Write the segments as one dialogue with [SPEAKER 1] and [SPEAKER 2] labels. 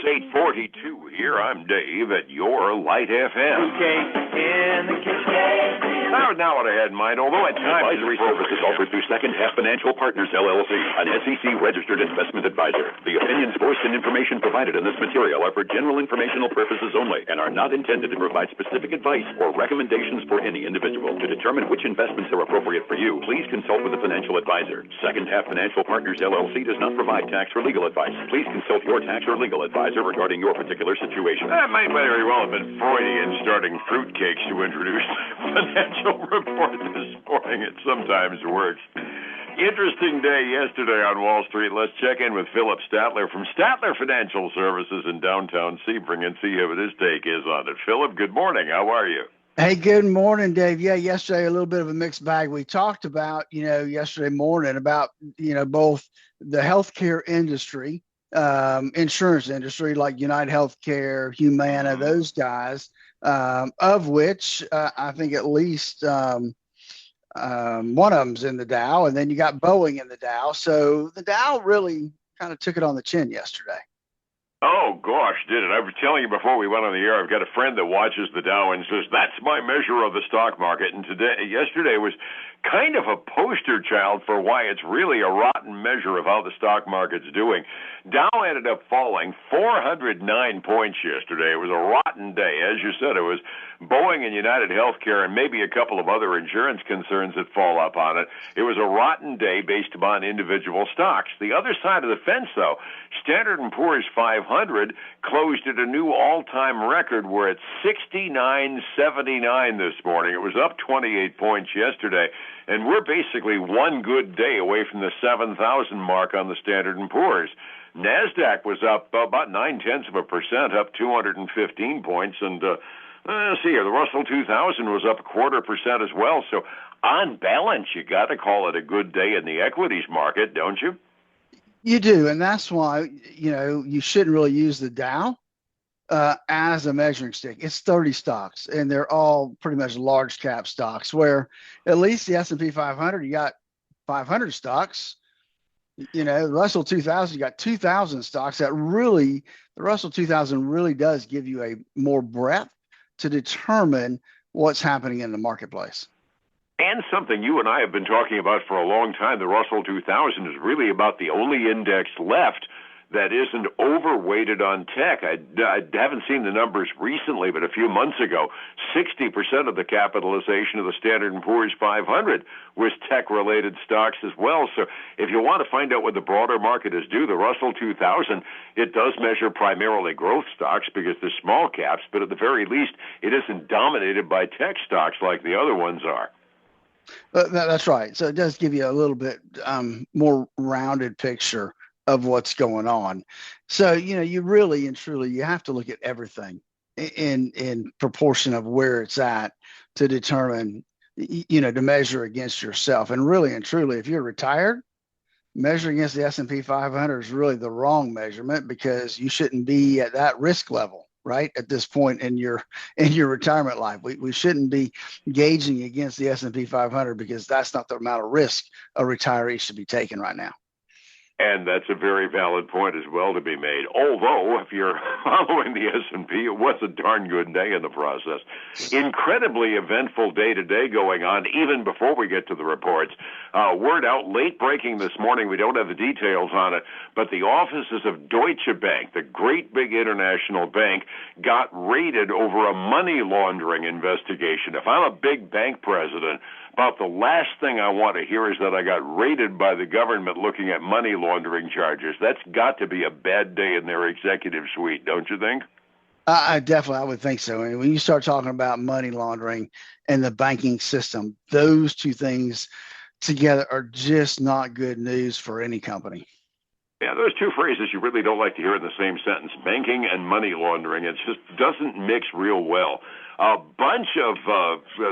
[SPEAKER 1] 8:42 here. I'm Dave at your Light FM.
[SPEAKER 2] Cake in the kitchen.
[SPEAKER 1] Now what I had in mind, although at times
[SPEAKER 3] Advisory services offered through Second Half Financial Partners, LLC, an SEC-registered investment advisor. The opinions voiced and information provided in this material are for general informational purposes only and are not intended to provide specific advice or recommendations for any individual. To determine which investments are appropriate for you, please consult with a financial advisor. Second Half Financial Partners, LLC does not provide tax or legal advice. Please consult your tax or legal advisor regarding your particular situation.
[SPEAKER 1] That might very well have been Freudian starting fruitcakes to introduce the financial report this morning. It sometimes works. Interesting day yesterday on Wall Street. Let's check in with Philip Statler from Statler Financial Services in downtown Sebring and see what his take is on it. Philip, good morning. How are you?
[SPEAKER 4] Hey, good morning, Dave. Yeah, yesterday a little bit of a mixed bag. We talked about, yesterday morning about, both the healthcare industry, insurance industry like United Healthcare, Humana, those guys, of which I think at least one of them's in the Dow, and then you got Boeing in the Dow. So the Dow really kind of took it on the chin yesterday.
[SPEAKER 1] Oh, gosh, did it. I was telling you before we went on the air, I've got a friend that watches the Dow and says, that's my measure of the stock market. And yesterday was kind of a poster child for why it's really a rotten measure of how the stock market's doing. Dow ended up falling 409 points yesterday. It was a rotten day. As you said, it was Boeing and United Healthcare and maybe a couple of other insurance concerns that fall up on it. It was a rotten day based upon individual stocks. The other side of the fence, though, Standard & Poor's 500 closed at a new all-time record. We're at 69.79 this morning. It was up 28 points yesterday, and we're basically one good day away from the 7,000 mark on the Standard & Poor's. NASDAQ was up about 0.9%, up 215 points, and let's see here, the Russell 2000 was up 0.25% as well. So on balance, you got to call it a good day in the equities market, don't you?
[SPEAKER 4] You do, and that's why, you shouldn't really use the Dow as a measuring stick. It's 30 stocks, and they're all pretty much large cap stocks, where at least the S&P 500, you got 500 stocks. The Russell 2000, you got 2,000 stocks. The Russell 2000 really does give you a more breadth to determine what's happening in the marketplace.
[SPEAKER 1] And something you and I have been talking about for a long time, the Russell 2000 is really about the only index left that isn't overweighted on tech. I haven't seen the numbers recently, but a few months ago, 60% of the capitalization of the Standard & Poor's 500 was tech-related stocks as well. So if you want to find out what the broader market is due, the Russell 2000, it does measure primarily growth stocks because they're small caps, but at the very least, it isn't dominated by tech stocks like the other ones are.
[SPEAKER 4] That's right. So it does give you a little bit more rounded picture of what's going on. So, you really and truly, you have to look at everything in proportion of where it's at to determine, to measure against yourself. And really and truly, if you're retired, measuring against the S&P 500 is really the wrong measurement, because you shouldn't be at that risk level, right? At this point in your retirement life, we shouldn't be gauging against the S&P 500, because that's not the amount of risk a retiree should be taking right now.
[SPEAKER 1] And that's a very valid point as well to be made. Although, if you're following the S&P, it was a darn good day in the process. Incredibly eventful day today going on, even before we get to the reports. Word out late breaking this morning. We don't have the details on it, but the offices of Deutsche Bank, the great big international bank, got raided over a money laundering investigation. If I'm a big bank president, about the last thing I want to hear is that I got raided by the government looking at money laundering charges. That's got to be a bad day in their executive suite, don't you think?
[SPEAKER 4] I would think so. And when you start talking about money laundering and the banking system, those two things together are just not good news for any company.
[SPEAKER 1] Yeah, those two phrases you really don't like to hear in the same sentence, banking and money laundering. It just doesn't mix real well. A bunch of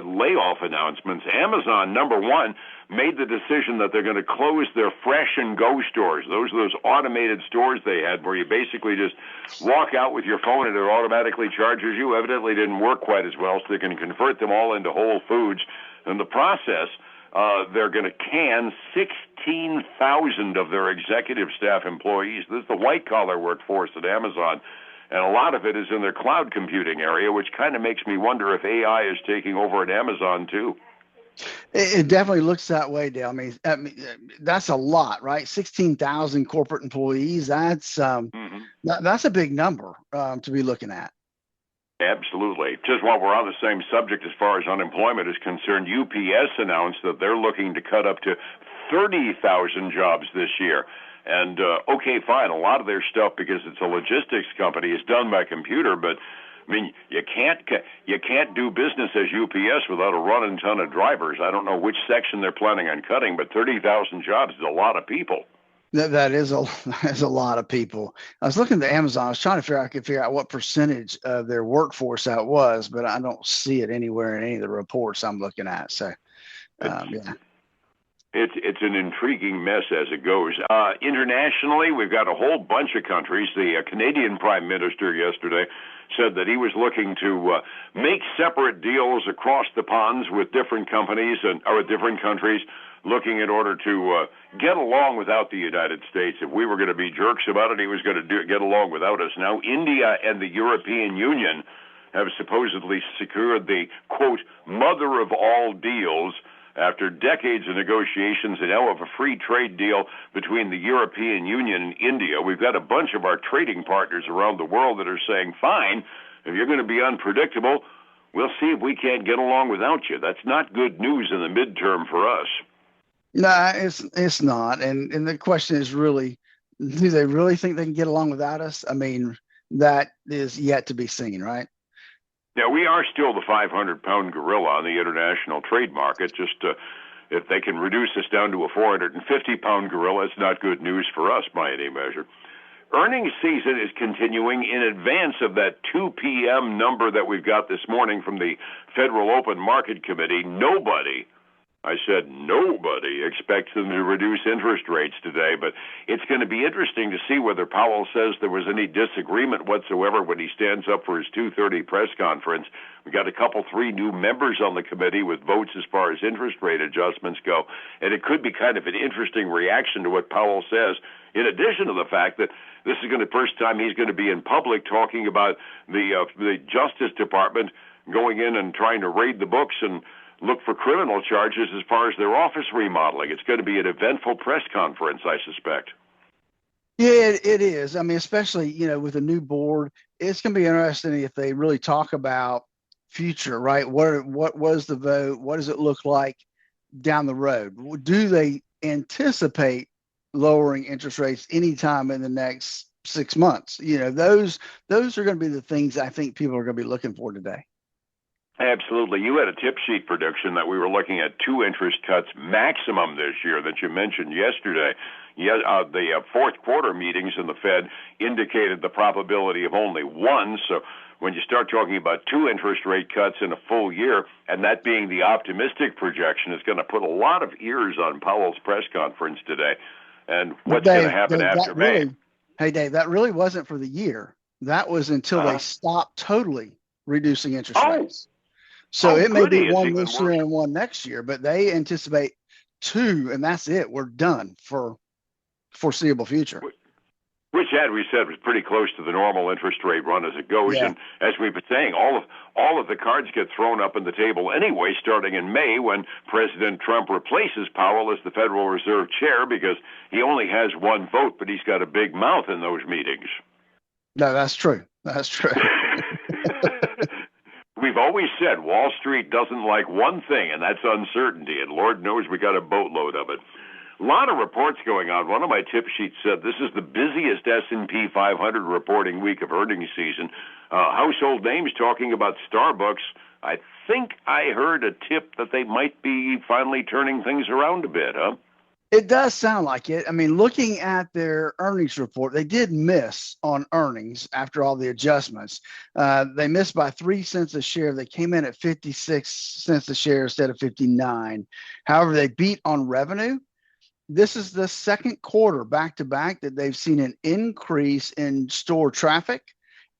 [SPEAKER 1] layoff announcements. Amazon, number one, made the decision that they're going to close their Fresh and Go stores. Those are those automated stores they had where you basically just walk out with your phone and it automatically charges you. Evidently didn't work quite as well, so they can convert them all into Whole Foods. In the process, they're going to can 16,000 of their executive staff employees. This is the white-collar workforce at Amazon, and a lot of it is in their cloud computing area, which kind of makes me wonder if AI is taking over at Amazon, too.
[SPEAKER 4] It definitely looks that way, Dale. I mean, that's a lot, right? 16,000 corporate employees. That's that's a big number to be looking at.
[SPEAKER 1] Absolutely. Just while we're on the same subject as far as unemployment is concerned, UPS announced that they're looking to cut up to 30,000 jobs this year. And, okay, fine, a lot of their stuff, because it's a logistics company, is done by computer, but I mean, you can't do business as UPS without a running ton of drivers. I don't know which section they're planning on cutting, but 30,000 jobs is a lot of people.
[SPEAKER 4] That is a lot of people. I was looking at Amazon. I was trying to figure out what percentage of their workforce that was, but I don't see it anywhere in any of the reports I'm looking at. So, yeah.
[SPEAKER 1] It's an intriguing mess as it goes. Internationally, we've got a whole bunch of countries. The Canadian Prime Minister yesterday said that he was looking to make separate deals across the ponds with different companies or with different countries, looking in order to get along without the United States. If we were going to be jerks about it, he was going to get along without us. Now, India and the European Union have supposedly secured the, quote, mother of all deals after decades of negotiations and now of a free trade deal between the European Union and India. We've got a bunch of our trading partners around the world that are saying, fine, if you're going to be unpredictable, we'll see if we can't get along without you. That's not good news in the midterm for us.
[SPEAKER 4] No, it's not. And the question is really, do they really think they can get along without us? I mean, that is yet to be seen, right?
[SPEAKER 1] Yeah, we are still the 500-pound gorilla on the international trade market. Just if they can reduce us down to a 450-pound gorilla, it's not good news for us by any measure. Earnings season is continuing in advance of that 2 p.m. number that we've got this morning from the Federal Open Market Committee. Nobody expects them to reduce interest rates today, but it's going to be interesting to see whether Powell says there was any disagreement whatsoever when he stands up for his 2:30 press conference. We got three new members on the committee with votes as far as interest rate adjustments go, and it could be kind of an interesting reaction to what Powell says, in addition to the fact that this is going to be the first time he's going to be in public talking about the Justice Department going in and trying to raid the books and look for criminal charges as far as their office remodeling. It's going to be an eventful press conference, I suspect.
[SPEAKER 4] Yeah, it is. I mean, especially, with a new board, it's going to be interesting if they really talk about future, right? What was the vote? What does it look like down the road? Do they anticipate lowering interest rates anytime in the next 6 months? Those are going to be the things I think people are going to be looking for today.
[SPEAKER 1] Absolutely. You had a tip sheet prediction that we were looking at 2 interest cuts maximum this year that you mentioned yesterday. The fourth quarter meetings in the Fed indicated the probability of only 1. So when you start talking about 2 interest rate cuts in a full year, and that being the optimistic projection, it's going to put a lot of ears on Powell's press conference today. And what's going to happen after May?
[SPEAKER 4] Hey, Dave, that really wasn't for the year. That was until they stopped totally reducing interest rates. So it may be 1 this year and 1 next year, but they anticipate 2, and that's it. We're done for foreseeable future.
[SPEAKER 1] Which, as we said, was pretty close to the normal interest rate run as it goes. Yeah. And as we've been saying, all of the cards get thrown up on the table anyway, starting in May when President Trump replaces Powell as the Federal Reserve Chair, because he only has 1 vote, but he's got a big mouth in those meetings.
[SPEAKER 4] No, that's true. That's true.
[SPEAKER 1] We've always said Wall Street doesn't like one thing, and that's uncertainty, and Lord knows we got a boatload of it. A lot of reports going on. One of my tip sheets said this is the busiest S&P 500 reporting week of earnings season. Household names talking about Starbucks. I think I heard a tip that they might be finally turning things around a bit, huh?
[SPEAKER 4] It does sound like it. I mean, looking at their earnings report, they did miss on earnings after all the adjustments. They missed by 3 cents a share. They came in at 56 cents a share instead of 59. However, they beat on revenue. This is the second quarter back-to-back that they've seen an increase in store traffic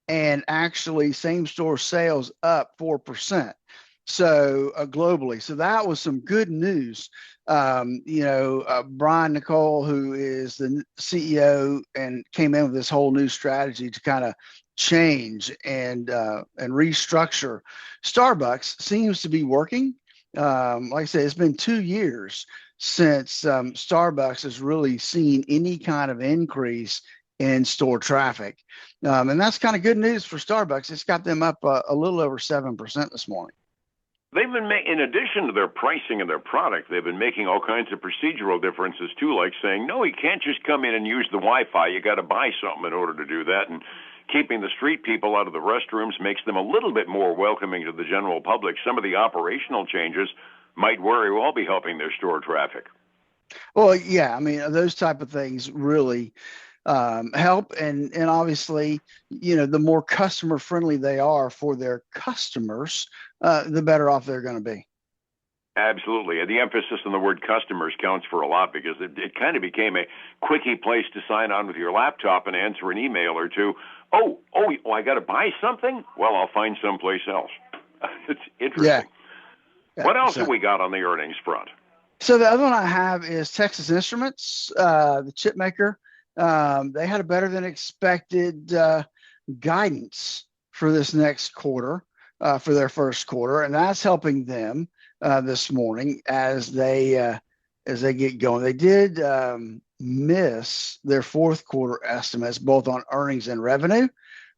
[SPEAKER 4] and actually same-store sales up 4%. So globally, so that was some good news. Brian Nicole, who is the CEO, and came in with this whole new strategy to kind of change and restructure. Starbucks seems to be working. Like I said, it's been 2 years since Starbucks has really seen any kind of increase in store traffic. And that's kind of good news for Starbucks. It's got them up a little over 7% this morning.
[SPEAKER 1] They've been in addition to their pricing and their product, they've been making all kinds of procedural differences too, like saying, no, you can't just come in and use the Wi-Fi. You got to buy something in order to do that. And keeping the street people out of the restrooms makes them a little bit more welcoming to the general public. Some of the operational changes might very well be helping their store traffic.
[SPEAKER 4] Well, yeah, I mean, those type of things really help. And obviously, the more customer friendly they are for their customers, the better off they're going to be.
[SPEAKER 1] Absolutely. And the emphasis on the word customers counts for a lot because it kind of became a quickie place to sign on with your laptop and answer an email or two. Oh, I got to buy something? Well, I'll find someplace else. It's interesting.
[SPEAKER 4] Yeah,
[SPEAKER 1] what else have we got on the earnings front?
[SPEAKER 4] So the other one I have is Texas Instruments, the chip maker. They had a better than expected guidance for this next quarter, for their first quarter, and that's helping them this morning as they get going. They did miss their fourth quarter estimates, both on earnings and revenue,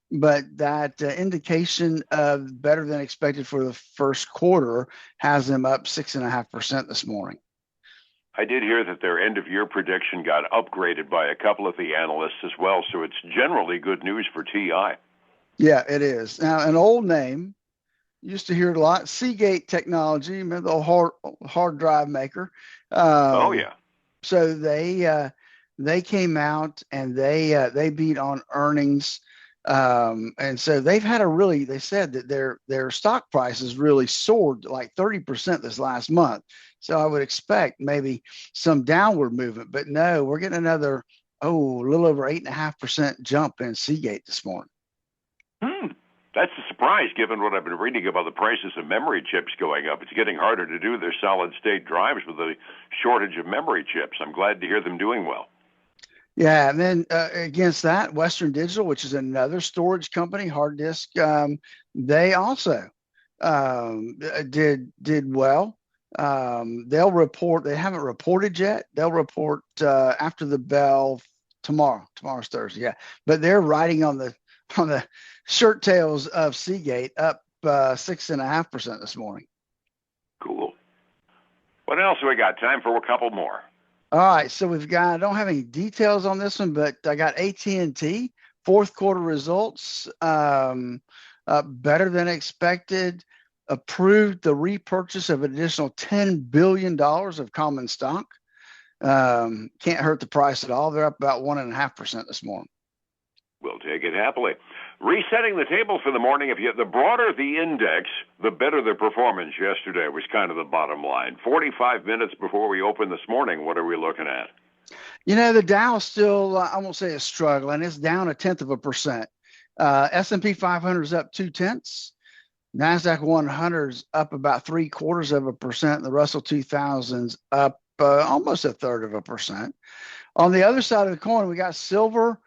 [SPEAKER 4] but that indication of better than expected for the first quarter has them up 6.5% this morning.
[SPEAKER 1] I did hear that their end-of-year prediction got upgraded by a couple of the analysts as well, so it's generally good news for TI.
[SPEAKER 4] Yeah, it is. Now, an old name, used to hear it a lot, Seagate Technology, remember the hard drive maker?
[SPEAKER 1] Oh, yeah.
[SPEAKER 4] So they came out and they beat on earnings. And so they've had they said that their stock prices really soared like 30% this last month. So I would expect maybe some downward movement, but no, we're getting another, a little over 8.5% jump in Seagate this morning.
[SPEAKER 1] That's a surprise given what I've been reading about the prices of memory chips going up. It's getting harder to do their solid state drives with the shortage of memory chips. I'm glad to hear them doing well.
[SPEAKER 4] Yeah, and then against that, Western Digital, which is another storage company, hard disk, they also did well. They'll report. They haven't reported yet. They'll report after the bell tomorrow. Tomorrow's Thursday, yeah. But they're riding on the shirt tails of Seagate, up 6.5% this morning.
[SPEAKER 1] Cool. What else have we got? Time for a couple more.
[SPEAKER 4] All right, so we've got, I don't have any details on this one, but I got AT&T, fourth quarter results, better than expected, approved the repurchase of an additional $10 billion of common stock. Can't hurt the price at all. They're up about 1.5% this morning.
[SPEAKER 1] We'll take it happily. Resetting the table for the morning, the broader the index, the better the performance yesterday was kind of the bottom line. 45 minutes before we open this morning, what are we looking at?
[SPEAKER 4] The Dow still, I won't say it's struggling. It's down 0.1%. S&P 500 is up 0.2. NASDAQ 100 is up about 0.75%. The Russell 2000's up almost 1/3%. On the other side of the coin, we got silver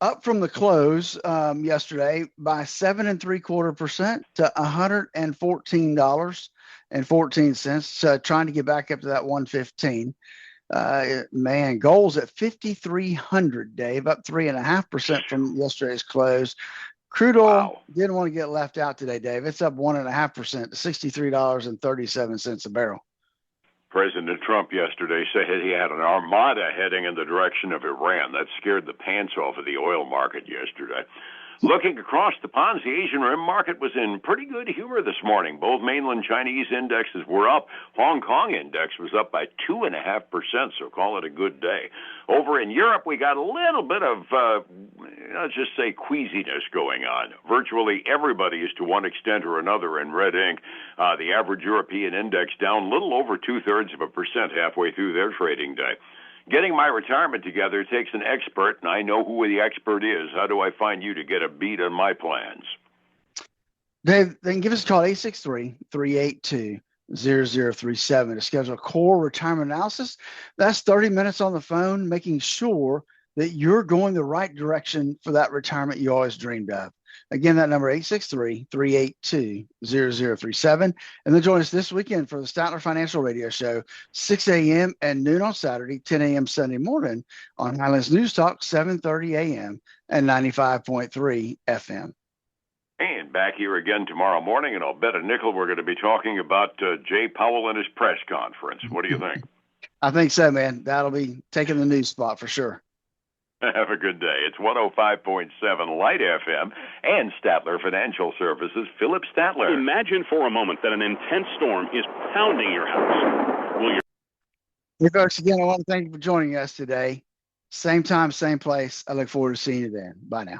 [SPEAKER 4] up from the close yesterday by 7.75% to $114.14. Trying to get back up to that 115. Gold's at 5,300, Dave, up 3.5% from yesterday's close. Crude oil didn't want to get left out today, Dave. It's up 1.5% to $63.37 a barrel.
[SPEAKER 1] President Trump yesterday said he had an armada heading in the direction of Iran. That scared the pants off of the oil market yesterday. Looking across the ponds, the Asian Rim market was in pretty good humor this morning. Both mainland Chinese indexes were up. Hong Kong index was up by 2.5%, so call it a good day. Over in Europe, we got a little bit of, let's just say, queasiness going on. Virtually everybody is to one extent or another in red ink. The average European index down a little over 0.2% halfway through their trading day. Getting my retirement together takes an expert, and I know who the expert is. How do I find you to get a beat on my plans?
[SPEAKER 4] Dave, they can give us a call at 863-382-0037 to schedule a core retirement analysis. That's 30 minutes on the phone, making sure that you're going the right direction for that retirement you always dreamed of. Again, that number 863-382-0037. And then join us this weekend for the Statler Financial Radio Show, 6 a.m. and noon on Saturday, 10 a.m. Sunday morning on Highlands News Talk, 7:30 a.m. and 95.3 FM.
[SPEAKER 1] And back here again tomorrow morning, and I'll bet a nickel we're going to be talking about Jay Powell and his press conference. What do you think?
[SPEAKER 4] I think so, man. That'll be taking the news spot for sure.
[SPEAKER 1] Have a good day. It's 105.7 Light FM and Statler Financial Services, Philip Statler.
[SPEAKER 3] Imagine for a moment that an intense storm is pounding your house. Will your
[SPEAKER 4] Hey, folks, again, I want to thank you for joining us today. Same time, same place. I look forward to seeing you then. Bye now.